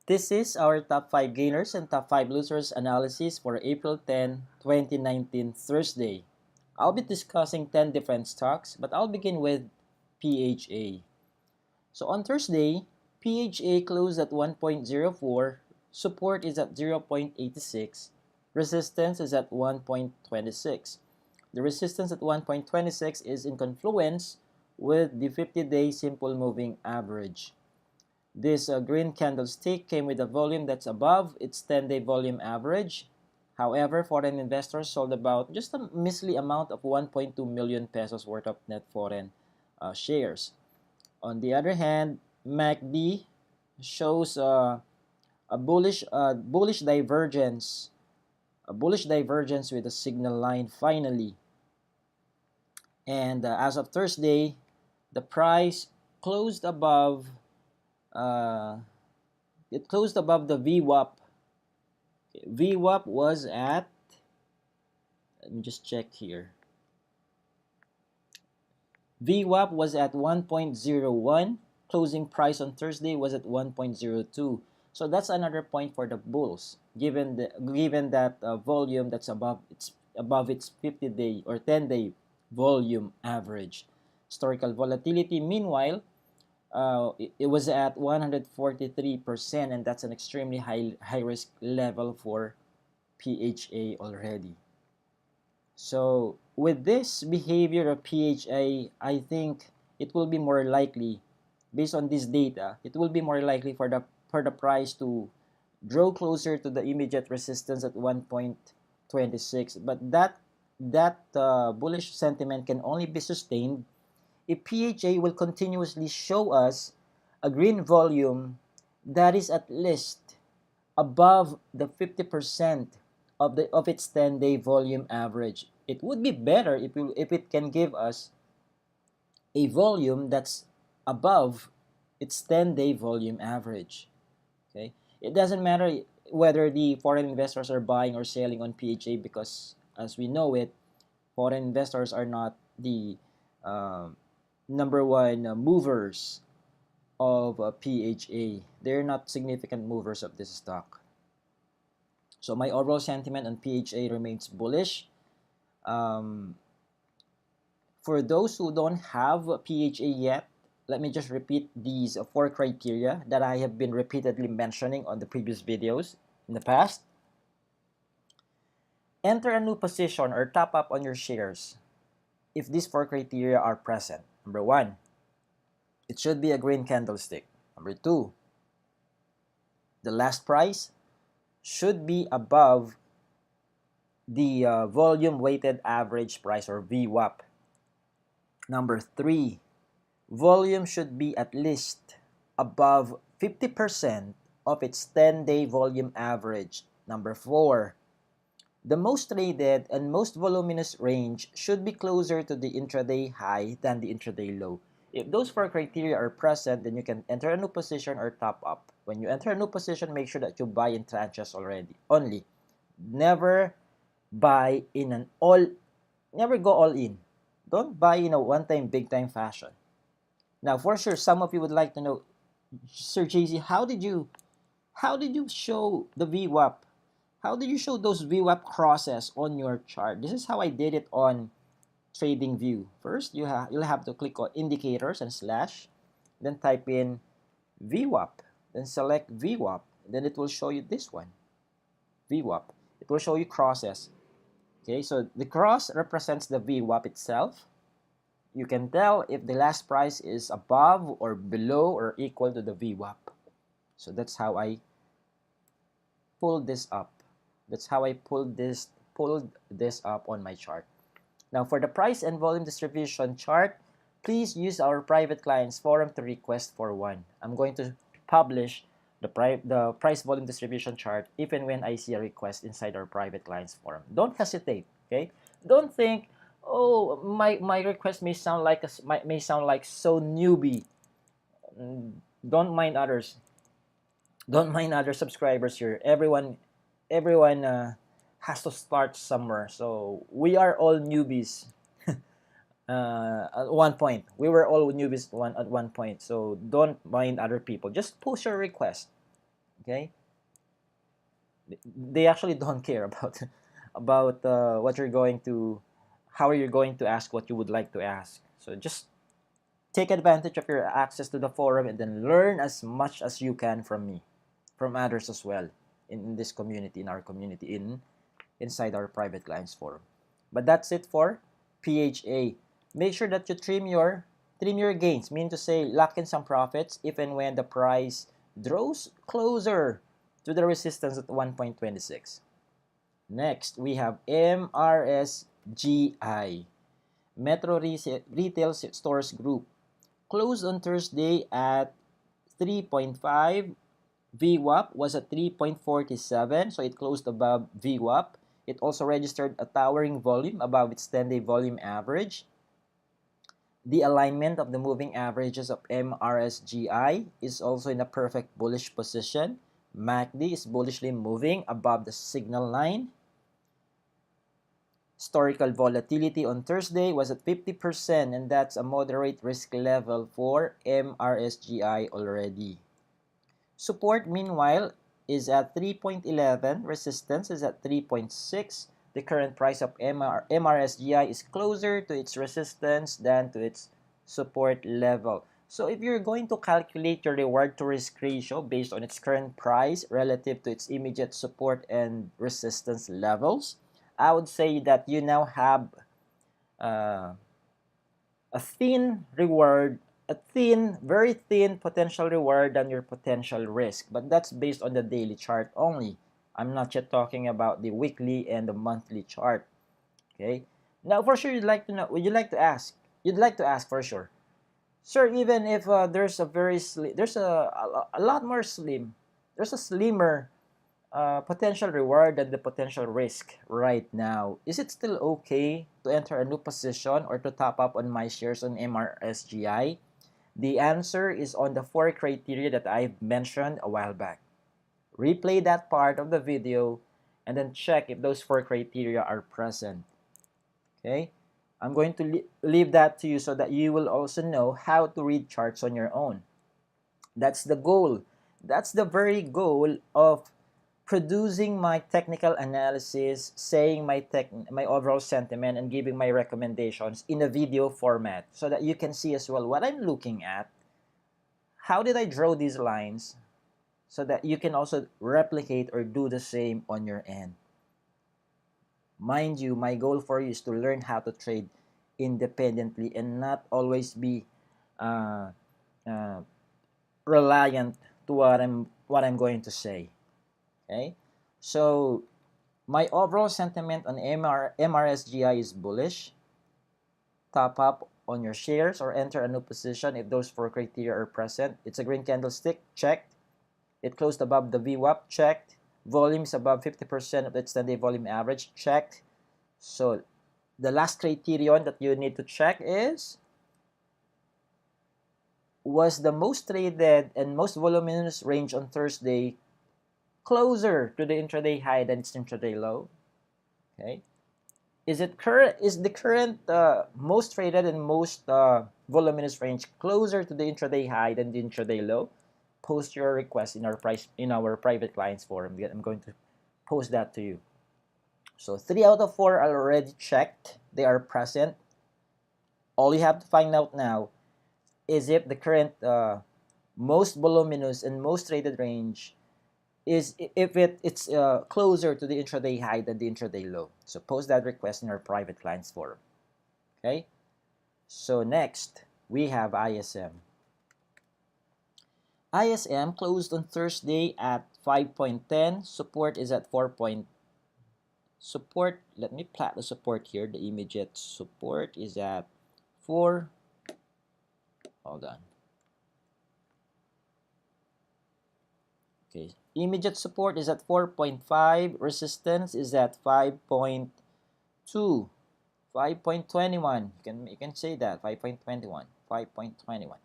This is our top 5 gainers and top 5 losers analysis for April 10, 2019, Thursday. I'll be discussing 10 different stocks, but I'll begin with PHA. So on Thursday, PHA closed at 1.04, support is at 0.86, resistance is at 1.26. The resistance at 1.26 is in confluence with the 50-day simple moving average. This green candlestick came with a volume that's above its 10-day volume average. However, foreign investors sold about just a measly amount of 1.2 million pesos worth of net foreign shares. On the other hand, MACD shows a bullish divergence, with a signal line finally. And as of Thursday, the price closed above. It closed above the VWAP. VWAP was at, let me just check here. VWAP was at 1.01. Closing price on Thursday was at 1.02. So that's another point for the bulls, given that volume that's above its 50-day or 10-day volume average. Historical volatility, meanwhile, it was at 143%, and that's an extremely high risk level for PHA already. So with this behavior of PHA, I think it will be more likely, based on this data, it will be more likely for the price to draw closer to the immediate resistance at 1.26. But that bullish sentiment can only be sustained if PHA will continuously show us a green volume that is at least above the 50% of its 10-day volume average. It would be better if it can give us a volume that's above its 10-day volume average. Okay, it doesn't matter whether the foreign investors are buying or selling on PHA, because as we know it, foreign investors are not the number one movers of PHA. They're not significant movers of this stock. So my overall sentiment on PHA remains bullish. For those who don't have PHA yet, let me just repeat these 4 criteria that I have been repeatedly mentioning on the previous videos in the past. Enter a new position or top up on your shares if these 4 criteria are present. Number 1, it should be a green candlestick. Number 2, the last price should be above the volume weighted average price, or VWAP. Number 3, volume should be at least above 50% of its 10-day volume average. Number 4, the most traded and most voluminous range should be closer to the intraday high than the intraday low. If those 4 criteria are present, then you can enter a new position or top up. When you enter a new position, make sure that you buy in tranches only. Never buy in never go all in. Don't buy in a one-time, big-time fashion. Now, for sure, some of you would like to know, Sir JC, how did you show the VWAP? How did you show those VWAP crosses on your chart? This is how I did it on TradingView. First, you'll have to click on indicators and slash, then type in VWAP, then select VWAP, then it will show you this one, VWAP. It will show you crosses. Okay, so the cross represents the VWAP itself. You can tell if the last price is above or below or equal to the VWAP. So that's how I pulled this up. That's how I pulled this up on my chart. Now, for the price and volume distribution chart, please use our private clients forum to request for one. I'm going to publish the price volume distribution chart if and when I see a request inside our private clients forum. Don't hesitate, okay? Don't think, oh, my request may sound like so newbie. Don't mind others. Don't mind other subscribers here. Everyone has to start somewhere. So we are all newbies. At one point, we were all newbies at one point. So don't mind other people. Just post your request. Okay, they actually don't care about about what you're going to, how you're going to ask what you would like to ask. So just take advantage of your access to the forum and then learn as much as you can from me, from others as well in this community, in our community, inside our private clients forum. But that's it for PHA. Make sure that you trim your gains, mean to say lock in some profits if and when the price draws closer to the resistance at 1.26. Next, we have MRSGI, Metro Retail Stores Group. Closed on Thursday at 3.5. VWAP was at 3.47, so it closed above VWAP. It also registered a towering volume above its 10-day volume average. The alignment of the moving averages of MRSGI is also in a perfect bullish position. MACD is bullishly moving above the signal line. Historical volatility on Thursday was at 50%, and that's a moderate risk level for MRSGI already. Support, meanwhile, is at 3.11. Resistance is at 3.6. The current price of MRSGI is closer to its resistance than to its support level. So if you're going to calculate your reward to risk ratio based on its current price relative to its immediate support and resistance levels, I would say that you now have a thin reward, very thin potential reward than your potential risk. But that's based on the daily chart only. I'm not yet talking about the weekly and the monthly chart. Okay. Now, for sure, you'd like to know. You'd like to ask for sure, sir. Even if there's a very there's a lot more slim. There's a slimmer potential reward than the potential risk right now. Is it still okay to enter a new position or to top up on my shares on MRSGI? The answer is on the 4 criteria that I've mentioned a while back. Replay that part of the video and then check if those 4 criteria are present. Okay? I'm going to leave that to you so that you will also know how to read charts on your own. That's the goal. That's the very goal of producing my technical analysis, saying my overall sentiment, and giving my recommendations in a video format so that you can see as well what I'm looking at. How did I draw these lines? So that you can also replicate or do the same on your end. Mind you, my goal for you is to learn how to trade independently and not always be reliant to what I'm going to say. Okay, so my overall sentiment on MRSGI is bullish. Top up on your shares or enter a new position if those 4 criteria are present. It's a green candlestick, checked. It closed above the VWAP, checked. Volume is above 50% of its 10-day volume average, checked. So the last criterion that you need to check is, was the most traded and most voluminous range on Thursday closer to the intraday high than its intraday low? Okay. Is the current most traded and most voluminous range closer to the intraday high than the intraday low? Post your request in our private clients forum. I'm going to post that to you. So 3 out of 4 are already checked. They are present. All you have to find out now is if the current most voluminous and most traded range is if it's closer to the intraday high than the intraday low. So post that request in our private clients forum. Okay. So next we have ISM. ISM closed on Thursday at 5.10. Support is at 4. Support, let me plot the support here. The immediate support is at 4. Hold on. Okay, immediate support is at 4.5. Resistance is at 5.2. 5.21. You can say that 5.21. 5.21.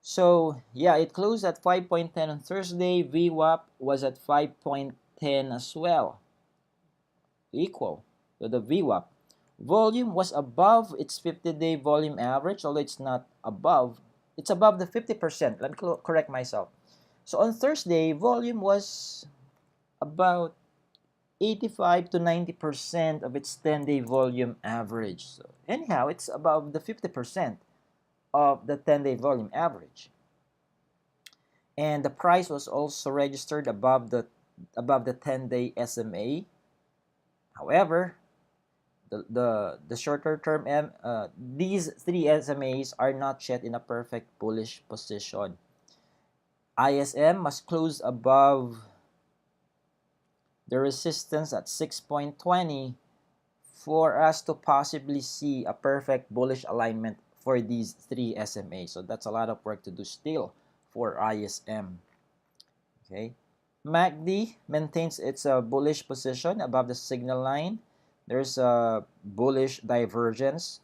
So yeah, it closed at 5.10 on Thursday. VWAP was at 5.10 as well, equal to the VWAP. Volume was above its 50-day volume average, although it's not above. It's above the 50%. Let me correct myself. So on Thursday, volume was about 85 to 90% of its 10-day volume average. So anyhow, it's above the 50% of the 10-day volume average. And the price was also registered above the 10-day SMA. However, the shorter term these three SMAs are not yet in a perfect bullish position. ISM must close above the resistance at 6.20 for us to possibly see a perfect bullish alignment for these three SMAs. So that's a lot of work to do still for ISM. Okay, MACD maintains its bullish position above the signal line. There's a bullish divergence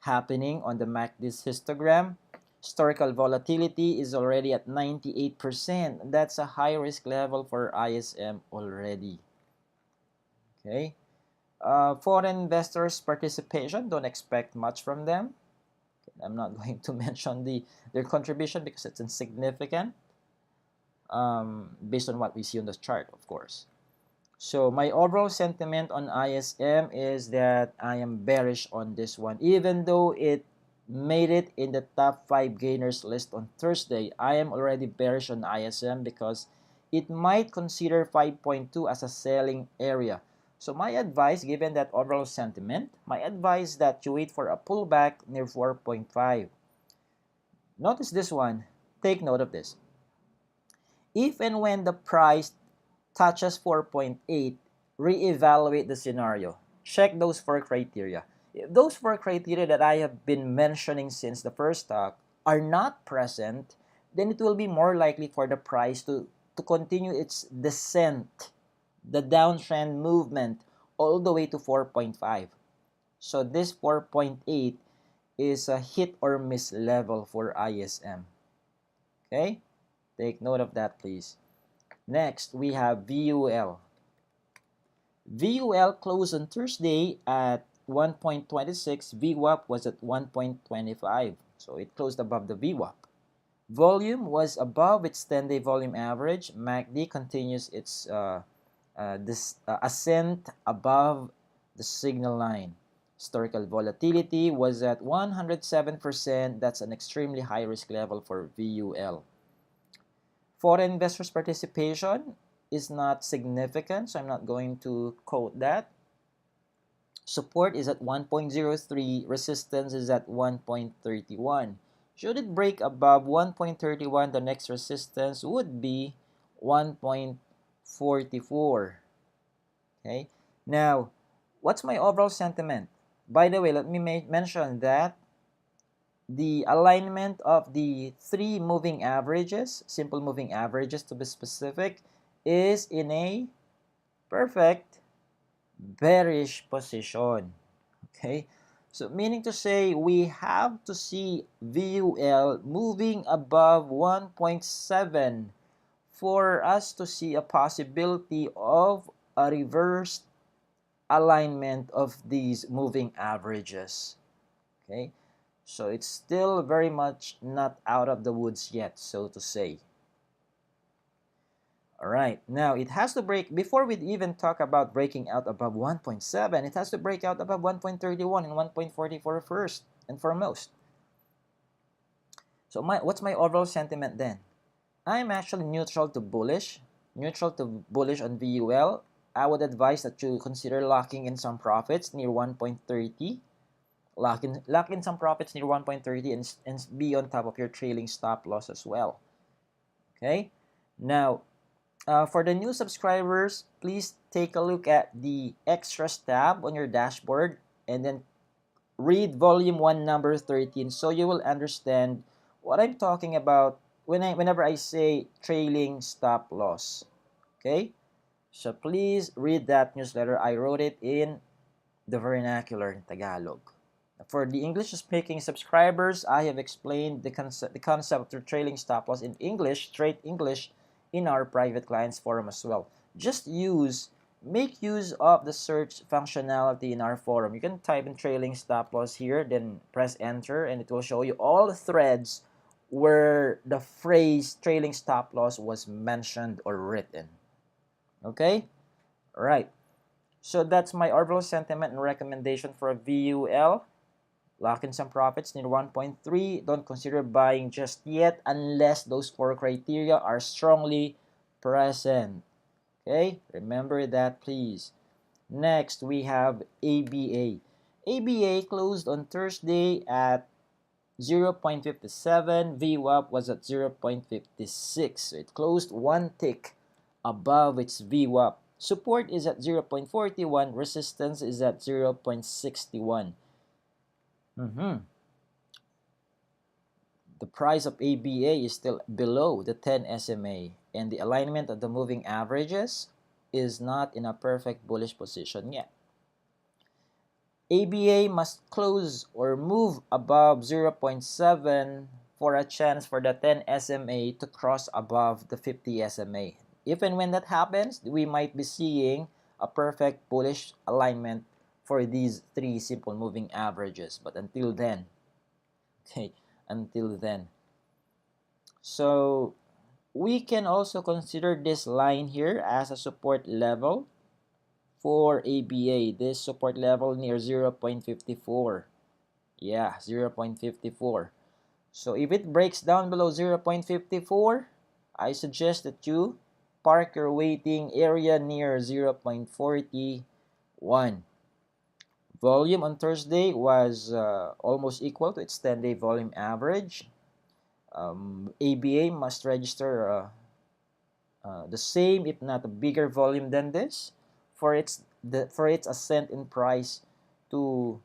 happening on the MACD's histogram. Historical volatility is already at 98%. That's a high risk level for ISM already. Okay. Foreign investors' participation, don't expect much from them. I'm not going to mention their contribution because it's insignificant based on what we see on the chart, of course. So my overall sentiment on ISM is that I am bearish on this one. Even though it made it in the top 5 gainers list on Thursday, I am already bearish on ISM because it might consider 5.2 as a selling area. So my advice, given that overall sentiment, my advice that you wait for a pullback near 4.5. Notice this one. Take note of this. If and when the price touches 4.8, reevaluate the scenario. Check those 4 criteria. If those 4 criteria that I have been mentioning since the first talk are not present, then it will be more likely for the price to continue its descent, the downtrend movement, all the way to 4.5. So this 4.8 is a hit or miss level for ISM. Okay? Take note of that, please. Next, we have VUL. VUL closed on Thursday at 1.26. VWAP was at 1.25. So it closed above the VWAP. Volume was above its 10-day volume average. MACD continues its ascent above the signal line. Historical volatility was at 107%. That's an extremely high risk level for VUL. Foreign investors' participation is not significant, so I'm not going to quote that. Support is at 1.03, resistance is at 1.31. Should it break above 1.31, the next resistance would be 1.44. Okay, now what's my overall sentiment? By the way, let me mention that the alignment of the 3 moving averages, simple moving averages to be specific, is in a perfect bearish position. Okay, so meaning to say we have to see VUL moving above 1.7 for us to see a possibility of a reversed alignment of these moving averages. Okay, so it's still very much not out of the woods yet, so to say. All right, now it has to break, before we even talk about breaking out above 1.7, it has to break out above 1.31 and 1.44 first and foremost. So what's my overall sentiment then? I'm actually neutral to bullish on VUL. I would advise that you consider locking in some profits near 1.30. Lock in some profits near 1.30 and be on top of your trailing stop loss as well. Okay, now for the new subscribers, please take a look at the extras tab on your dashboard and then read volume 1 number 13 so you will understand what I'm talking about whenever I say trailing stop loss. Okay, so please read that newsletter. I wrote it in the vernacular in Tagalog. For the English-speaking subscribers, I have explained the concept of trailing stop loss in English, straight English, in our private clients forum as well. Just make use of the search functionality in our forum. You can type in trailing stop loss here, then press enter, and it will show you all the threads where the phrase trailing stop loss was mentioned or written. Okay? All right. So that's my overall sentiment and recommendation for a VUL. Lock in some profits near 1.3. Don't consider buying just yet unless those 4 criteria are strongly present. Okay? Remember that, please. Next, we have ABA. ABA closed on Thursday at 0.57. VWAP was at 0.56. So it closed one tick above its VWAP. Support is at 0.41. Resistance is at 0.61. The price of ABA is still below the 10 SMA, and the alignment of the moving averages is not in a perfect bullish position yet. ABA must close or move above 0.7 for a chance for the 10 SMA to cross above the 50 SMA. If and when that happens, we might be seeing a perfect bullish alignment for these 3 simple moving averages. But until then, okay, until then. So we can also consider this line here as a support level for ABA. This support level near 0.54. Yeah, 0.54. So if it breaks down below 0.54, I suggest that you park your waiting area near 0.41. Volume on Thursday was almost equal to its 10-day volume average. ABA must register the same, if not a bigger volume than this, for its ascent in price to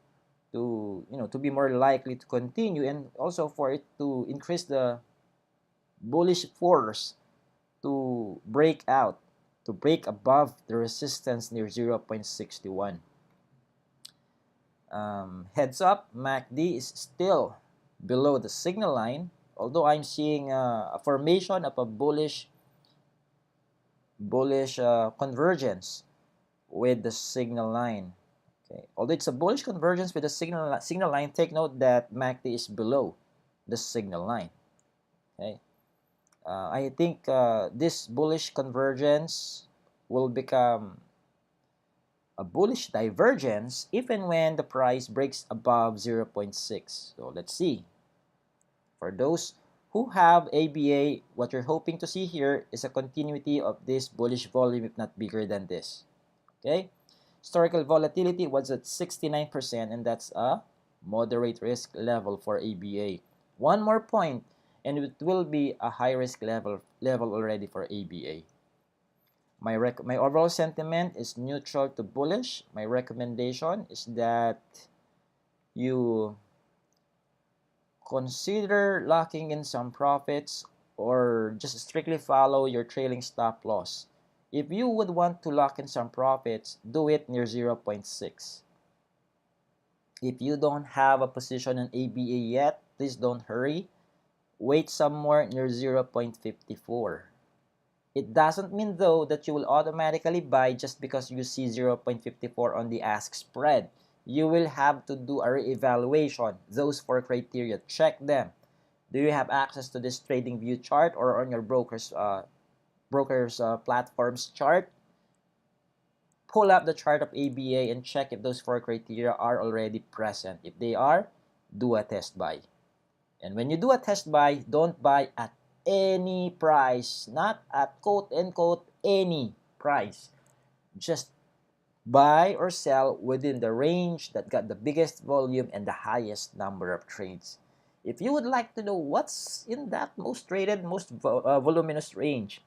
be more likely to continue, and also for it to increase the bullish force to break out, to break above the resistance near 0.61. Heads up, MACD is still below the signal line, although I'm seeing a formation of a bullish convergence with the signal line. Okay, although it's a bullish convergence with the signal line, take note that MACD is below the signal line. Okay, I think this bullish convergence will become a bullish divergence if and when the price breaks above 0.6. So let's see. For those who have ABA, what you're hoping to see here is a continuity of this bullish volume, if not bigger than this. Okay? Historical volatility was at 69%, and that's a moderate risk level for ABA. One more point, and it will be a high risk level already for ABA. My overall sentiment is neutral to bullish. My recommendation is that you consider locking in some profits or just strictly follow your trailing stop loss. If you would want to lock in some profits, do it near 0.6. If you don't have a position on ABA yet, please don't hurry. Wait somewhere near 0.54. It doesn't mean, though, that you will automatically buy just because you see 0.54 on the ask spread. You will have to do a re-evaluation. Those 4 criteria, check them. Do you have access to this trading view chart or on your broker's platform's chart? Pull up the chart of ABA and check if those 4 criteria are already present. If they are, do a test buy. And when you do a test buy, don't buy at any price, not at quote-unquote any price. Just buy or sell within the range that got the biggest volume and the highest number of trades. If you would like to know what's in that most traded, most voluminous range,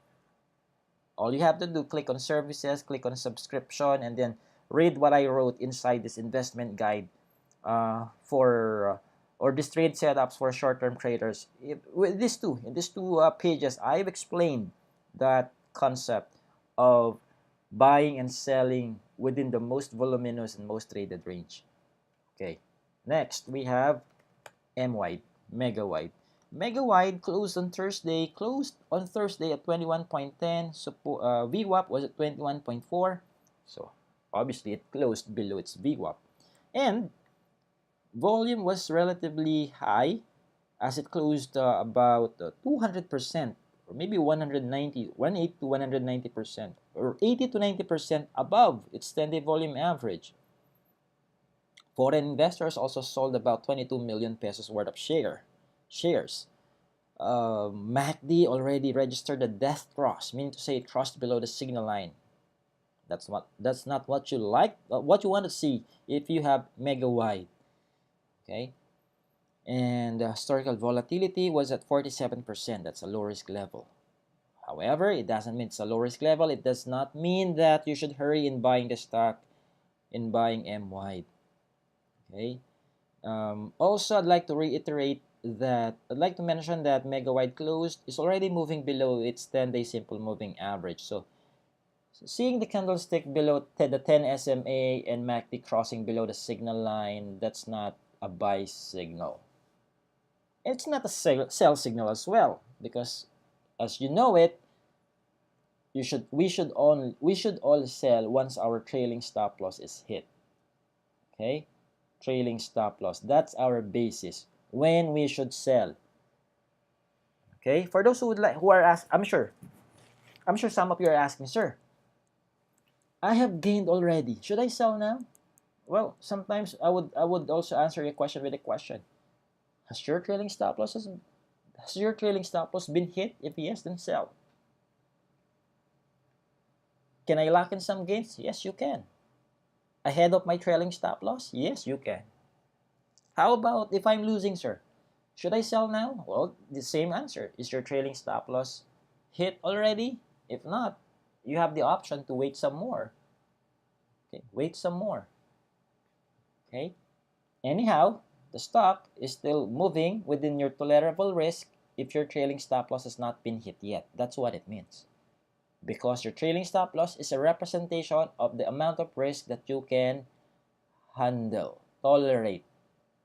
all you have to do, click on services, click on subscription, and then read what I wrote inside this investment guide or these trade setups for short-term traders. In these two pages, I've explained that concept of buying and selling within the most voluminous and most traded range. Okay, next we have MWIDE, MWIDE. MWIDE closed on Thursday at 21.10. VWAP was at 21.4. So obviously it closed below its VWAP. And volume was relatively high as it closed about 200%, or maybe 180 to 190%, or 80 to 90% above its 10-day volume average. Foreign investors also sold about 22 million pesos worth of shares. MACD already registered a death cross, meaning to say crossed below the signal line. That's not what you like, what you want to see if you have MWIDE. Okay, and historical volatility was at 47%. That's a low risk level. However, it doesn't mean it's a low risk level. It does not mean that you should hurry in buying the stock, in buying MWIDE. Okay. Also, I'd like to reiterate that I'd like to mention that MWIDE closed is already moving below its 10-day simple moving average. So seeing the candlestick below the 10 SMA and MACD crossing below the signal line, that's not a buy signal. It's not a sell signal as well, because as you know it, we should all sell once our trailing stop loss is hit. Okay? Trailing stop loss. That's our basis when we should sell. Okay? For those who would like, who are asked, I'm sure some of you are asking, sir, I have gained already. Should I sell now? Well, sometimes I would also answer your question with a question. Has your trailing stop loss been hit? If yes, then sell. Can I lock in some gains? Yes, you can. Ahead of my trailing stop loss? Yes, you can. How about if I'm losing, sir? Should I sell now? Well, the same answer. Is your trailing stop loss hit already? If not, you have the option to wait some more. Okay, wait some more. Okay. Anyhow, the stock is still moving within your tolerable risk if your trailing stop loss has not been hit yet. That's what it means. Because your trailing stop loss is a representation of the amount of risk that you can handle, tolerate.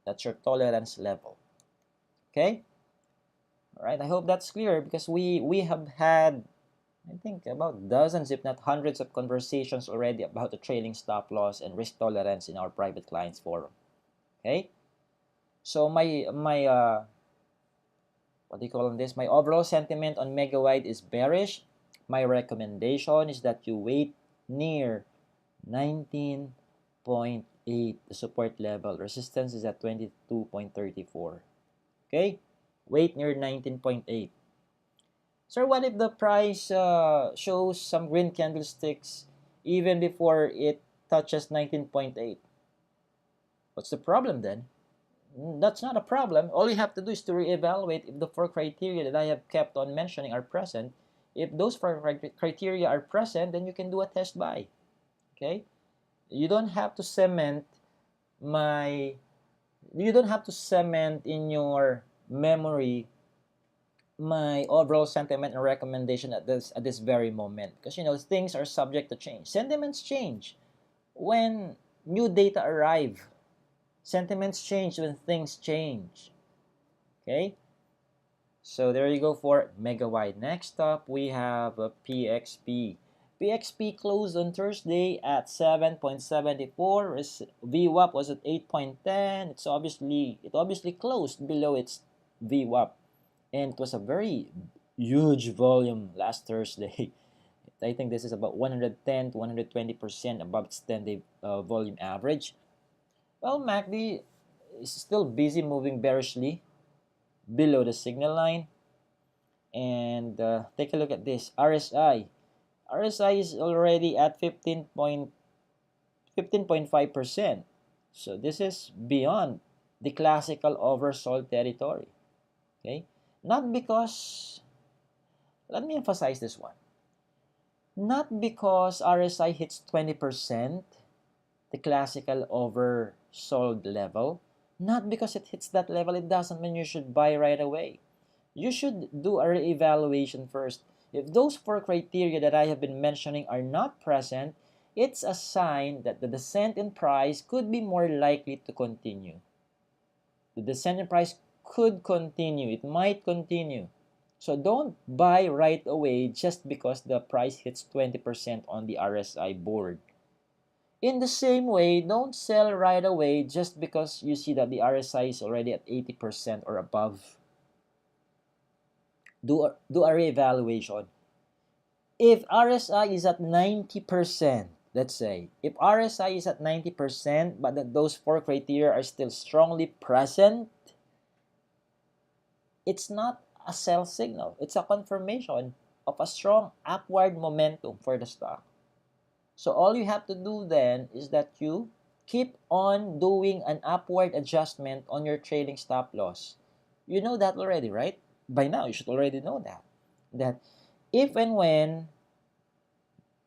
That's your tolerance level. Okay? All right, I hope that's clear, because we have had, I think, about dozens, if not hundreds, of conversations already about the trailing stop loss and risk tolerance in our private clients forum. Okay? So my what do you call this? My overall sentiment on MWIDE is bearish. My recommendation is that you wait near 19.8, the support level. Resistance is at 22.34. Okay? Wait near 19.8. Sir, what if the price shows some green candlesticks even before it touches 19.8? What's the problem then? That's not a problem. All you have to do is to reevaluate if the four criteria that I have kept on mentioning are present. If those four criteria are present, then you can do a test buy. Okay? You don't have to cement in your memory my overall sentiment and recommendation at this very moment, because things are subject to change. Sentiments change when new data arrive. Sentiments change when things change. Okay, so there you go for MWIDE. Next up, we have a PXP. PXP closed on Thursday at 7.74. VWAP was at 8.10. It obviously closed below its VWAP, and it was a very huge volume last Thursday. I think this is about 110 to 120% above its 10-day volume average. Well, MACD is still busy moving bearishly below the signal line. And take a look at this. RSI. RSI is already at 15.5%. So this is beyond the classical oversold territory. Okay? Not because, let me emphasize this one. Not because RSI hits 20%, the classical oversold level, not because it hits that level, it doesn't mean you should buy right away. You should do a re-evaluation first. If those four criteria that I have been mentioning are not present, it's a sign that the descent in price could be more likely to continue. The descent in price could continue. It might continue. So don't buy right away just because the price hits 20% on the RSI board. In the same way, don't sell right away just because you see that the RSI is already at 80% or above. do a reevaluation. If RSI is at 90%, let's say, if RSI is at 90%, but that those four criteria are still strongly present, it's not a sell signal. It's a confirmation of a strong upward momentum for the stock. So all you have to do then is that you keep on doing an upward adjustment on your trailing stop loss. You know that already, right? By now, you should already know that. That if and when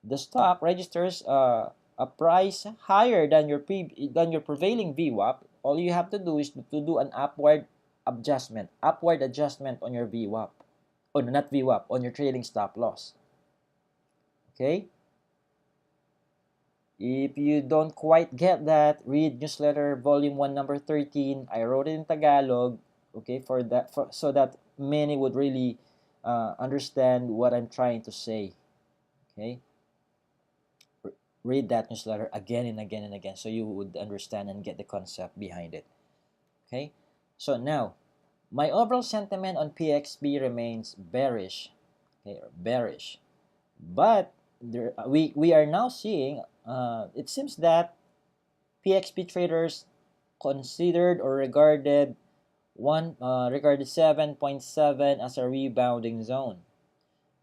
the stock registers a price higher than your prevailing VWAP, all you have to do is to do an upward adjustment on your VWAP, or not VWAP, on your trailing stop loss. Okay? If you don't quite get that, read newsletter volume 1 number 13. I wrote it in Tagalog, okay, so that many would really understand what I'm trying to say. Okay? Read that newsletter again and again and again so you would understand and get the concept behind it. Okay? So now, my overall sentiment on PXP remains bearish. Okay, bearish. But we are now seeing, it seems that PXP traders considered or regarded 7.7 as a rebounding zone.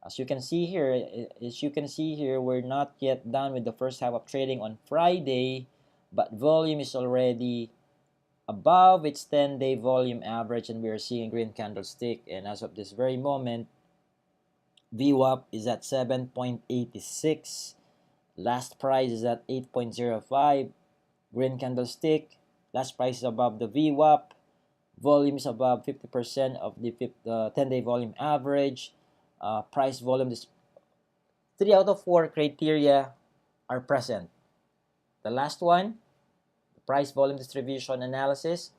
As you can see here, we're not yet done with the first half of trading on Friday, but volume is already above its 10-day volume average, and we are seeing green candlestick. And as of this very moment, VWAP is at 7.86. Last price is at 8.05. Green candlestick. Last price is above the VWAP. Volume is above 50% of the 10-day volume average. Price volume, 3 out of 4 criteria are present. The last one, the price volume distribution analysis,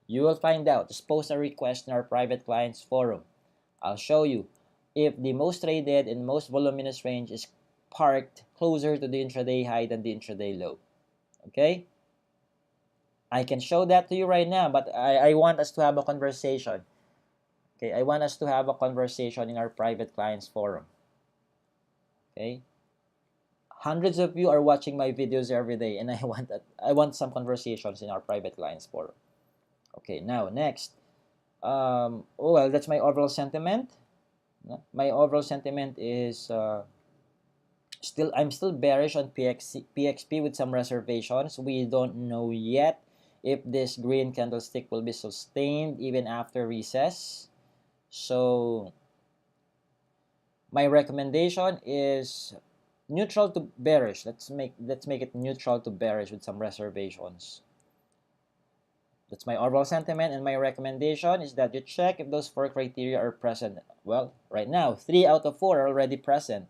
you will find out. Just post a request in our private clients forum. I'll show you if the most traded and most voluminous range is parked closer to the intraday high than the intraday low. Okay? I can show that to you right now, but I want us to have a conversation. Okay, I want us to have a conversation in our private clients forum. Okay? Hundreds of you are watching my videos every day, and I want some conversations in our private clients forum. Okay, now next. Well, that's my overall sentiment. My overall sentiment is I'm still bearish on PXP with some reservations. We don't know yet if this green candlestick will be sustained even after recess. So my recommendation is neutral to bearish. Let's make it neutral to bearish with some reservations. That's my overall sentiment, and my recommendation is that you check if those 4 criteria are present. Well, right now, 3 out of 4 are already present.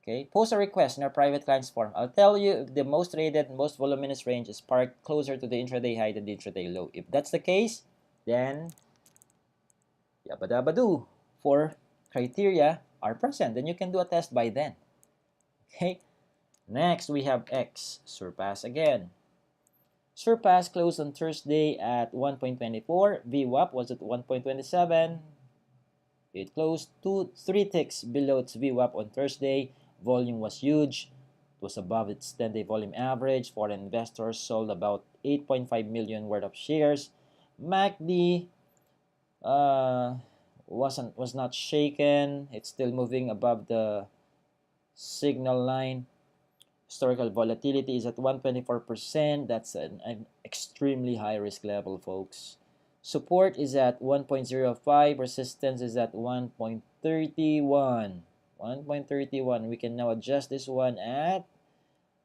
Okay, post a request in our private clients forum. I'll tell you if the most traded, most voluminous range is parked closer to the intraday high than the intraday low. If that's the case, then yabba-dabba-doo, 4 criteria are present. Then you can do a test by then. Okay, next we have X, surpass again. Surpass closed on Thursday at 1.24. VWAP was at 1.27. It closed 3 ticks below its VWAP on Thursday. Volume was huge. It was above its 10-day volume average. Foreign investors sold about 8.5 million worth of shares. MACD was not shaken. It's still moving above the signal line. Historical volatility is at 124%. That's an extremely high risk level, folks. Support is at 1.05. Resistance is at 1.31. 1.31. We can now adjust this one at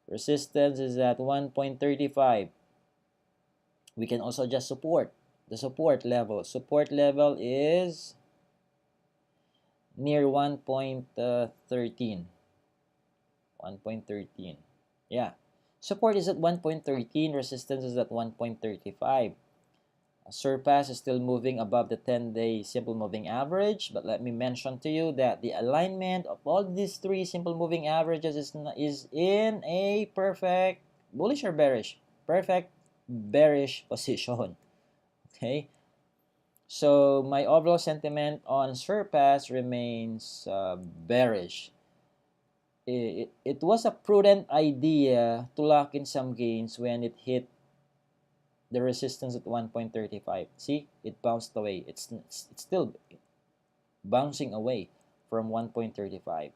resistance is at 1.35. We can also adjust support. The support level. Support level is near 1.13. 1.13. Yeah. Support is at 1.13. Resistance is at 1.35. Surpass is still moving above the 10-day simple moving average, but let me mention to you that the alignment of all these 3 simple moving averages is in a perfect bullish or bearish? Perfect bearish position. Okay? So my overall sentiment on surpass remains bearish. It was a prudent idea to lock in some gains when it hit the resistance at 1.35. See, it bounced away. It's still bouncing away from 1.35.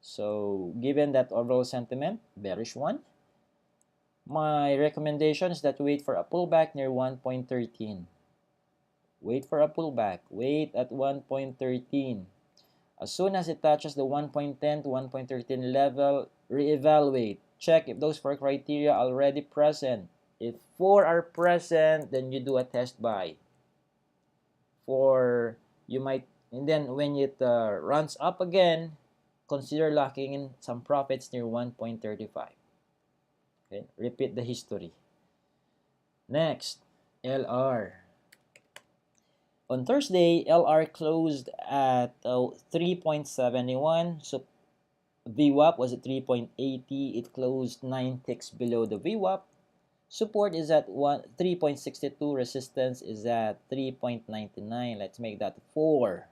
So given that overall sentiment, bearish one, my recommendation is that wait for a pullback near 1.13. Wait for a pullback. Wait at 1.13. As soon as it touches the 1.10 to 1.13 level, reevaluate. Check if those four criteria are already present. If four are present, then you do a test buy. For you might, and then when it runs up again, consider locking in some profits near 1.35. Okay, repeat the history. Next, LR. On Thursday, LR closed at 3.71. So VWAP was at 3.80. It closed 9 ticks below the VWAP. Support is at 3.62. Resistance is at 3.99. Let's make that 4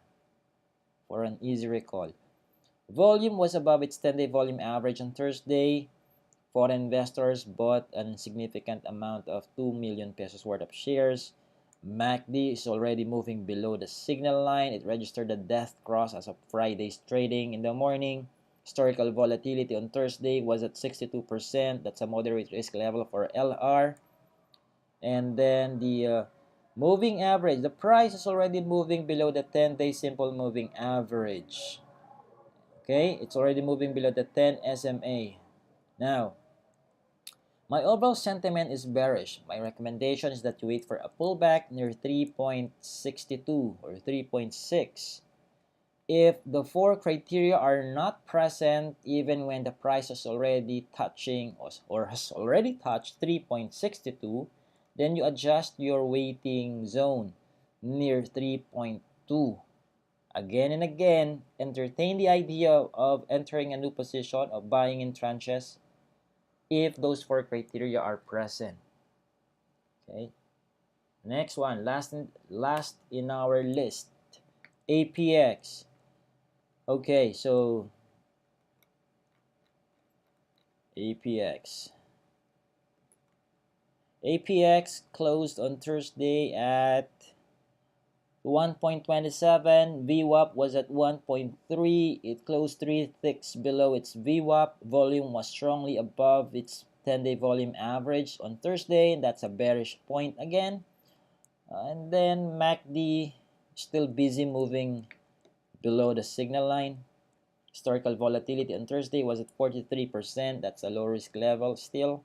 for an easy recall. Volume was above its 10-day volume average on Thursday. Foreign investors bought an insignificant amount of 2 million pesos worth of shares. MACD is already moving below the signal line. It registered a death cross as of Friday's trading in the morning. Historical volatility on Thursday was at 62%. That's a moderate risk level for LR. And then the moving average, the price is already moving below the 10-day simple moving average. Okay, it's already moving below the 10 SMA. Now, my overall sentiment is bearish. My recommendation is that you wait for a pullback near 3.62 or 3.6. If the four criteria are not present, even when the price is already touching or has already touched 3.62, then you adjust your waiting zone near 3.2. Again and again, entertain the idea of entering a new position, of buying in tranches, if those four criteria are present. Okay. Next one, last in our list, APX. Okay, so APX closed on Thursday at 1.27. VWAP was at 1.3. It closed 3 ticks below its VWAP. Volume was strongly above its 10-day volume average on Thursday. That's a bearish point again. And then MACD still busy moving below the signal line. Historical volatility on Thursday was at 43%. That's a low risk level still.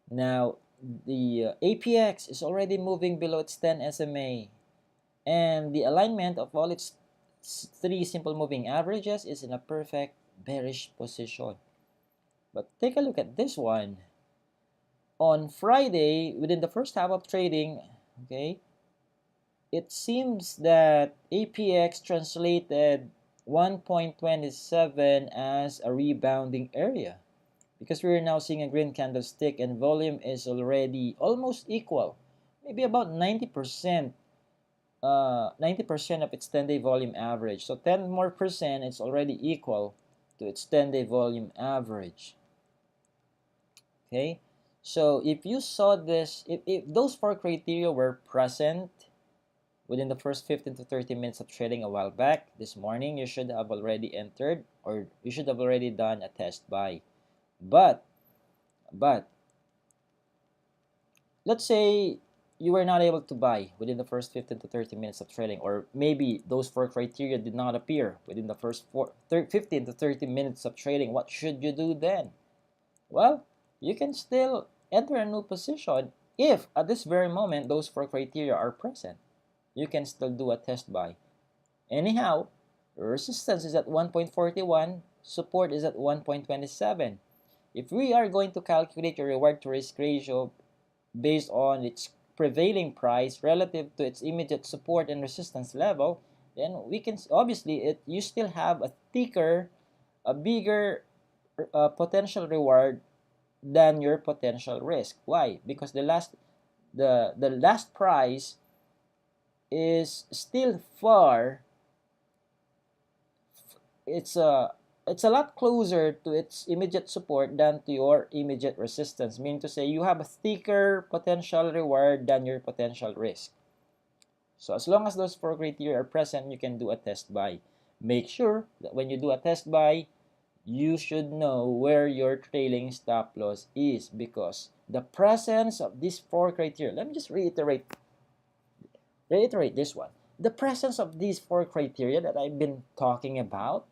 Now, the APX is already moving below its 10 SMA. And the alignment of all its three simple moving averages is in a perfect bearish position. But take a look at this one. On Friday, within the first half of trading, okay, it seems that APX translated 1.27 as a rebounding area, because we're now seeing a green candlestick and volume is already almost equal, maybe about 90% of its 10-day volume average. So 10 more percent, it's already equal to its 10-day volume average. Okay, so if you saw this, if those four criteria were present within the first 15 to 30 minutes of trading a while back, this morning, you should have already entered, or you should have already done a test buy. But let's say you were not able to buy within the first 15 to 30 minutes of trading, or maybe those four criteria did not appear within the first 15 to 30 minutes of trading. What should you do then? Well, you can still enter a new position if at this very moment those four criteria are present. You can still do a test buy. Anyhow, resistance is at 1.41, support is at 1.27. If we are going to calculate your reward to risk ratio based on its prevailing price relative to its immediate support and resistance level, then we can obviously you still have a bigger potential reward than your potential risk. Why? Because the last price is still far. It's a lot closer to its immediate support than to your immediate resistance, meaning to say you have a thicker potential reward than your potential risk. So as long as those four criteria are present, you can do a test buy. Make sure that when you do a test buy, you should know where your trailing stop loss is, because the presence of these four criteria, let me just reiterate this one. The presence of these four criteria that I've been talking about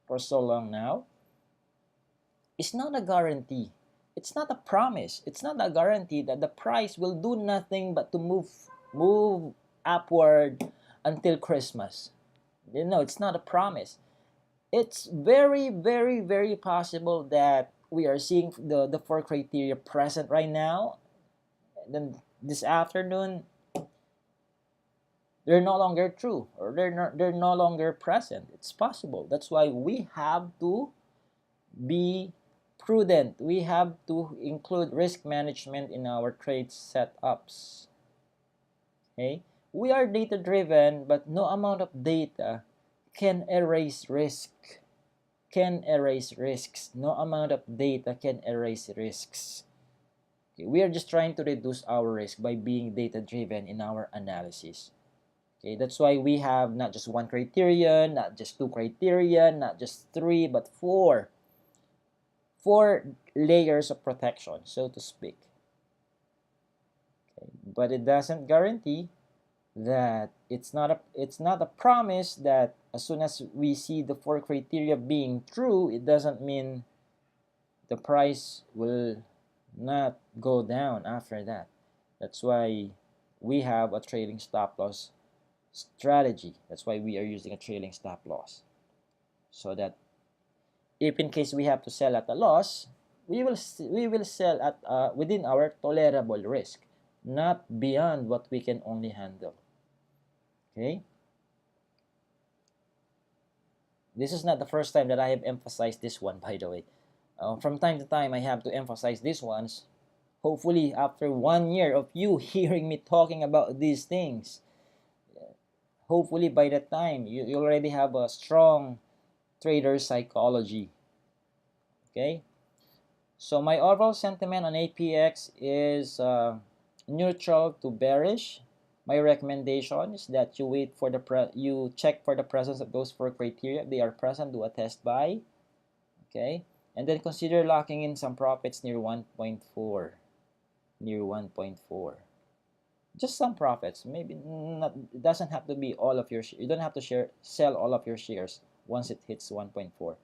for so long now is not a guarantee. It's not a promise. It's not a guarantee that the price will do nothing but to move upward until Christmas. You know, it's not a promise. It's very, very, very possible that we are seeing the four criteria present right now. And then this afternoon, they're no longer true, or they're no longer present. It's possible. That's why we have to be prudent. We have to include risk management in our trade setups. Okay? We are data driven, but no amount of data can erase risk. Can erase risks. No amount of data can erase risks. Okay? We are just trying to reduce our risk by being data driven in our analysis. Okay, that's why we have not just one criterion, not just two criterion, not just three, but four layers of protection, so to speak. Okay, but it doesn't guarantee that it's not a promise that as soon as we see the four criteria being true, it doesn't mean the price will not go down after that. That's why we have a trailing stop loss strategy. That's why we are using a trailing stop loss, so that if in case we have to sell at a loss, we will sell at within our tolerable risk, not beyond what we can only handle. Okay, this is not the first time that I have emphasized this one, by the way. From time to time I have to emphasize these ones. Hopefully after 1 year of you hearing me talking about these things, hopefully by that time you already have a strong trader psychology. Okay, so my overall sentiment on APX is neutral to bearish. My recommendation is that you wait for you check for the presence of those four criteria. If they are present, do a test buy. Okay, and then consider locking in some profits near 1.4. Near 1.4. Just some profits. Maybe not. It doesn't have to be all of your. You don't have to sell all of your shares once it hits 1.4.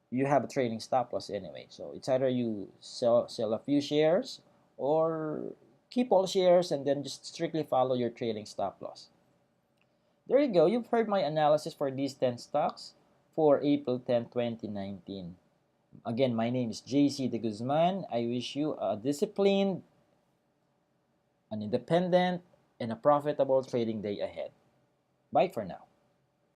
You have a trading stop loss anyway, so it's either you sell a few shares or keep all shares and then just strictly follow your trailing stop loss. There you go. You've heard my analysis for these 10 stocks for April 10, 2019. Again, my name is JC De Guzman. I wish you a disciplined, an independent, and a profitable trading day ahead. Bye for now.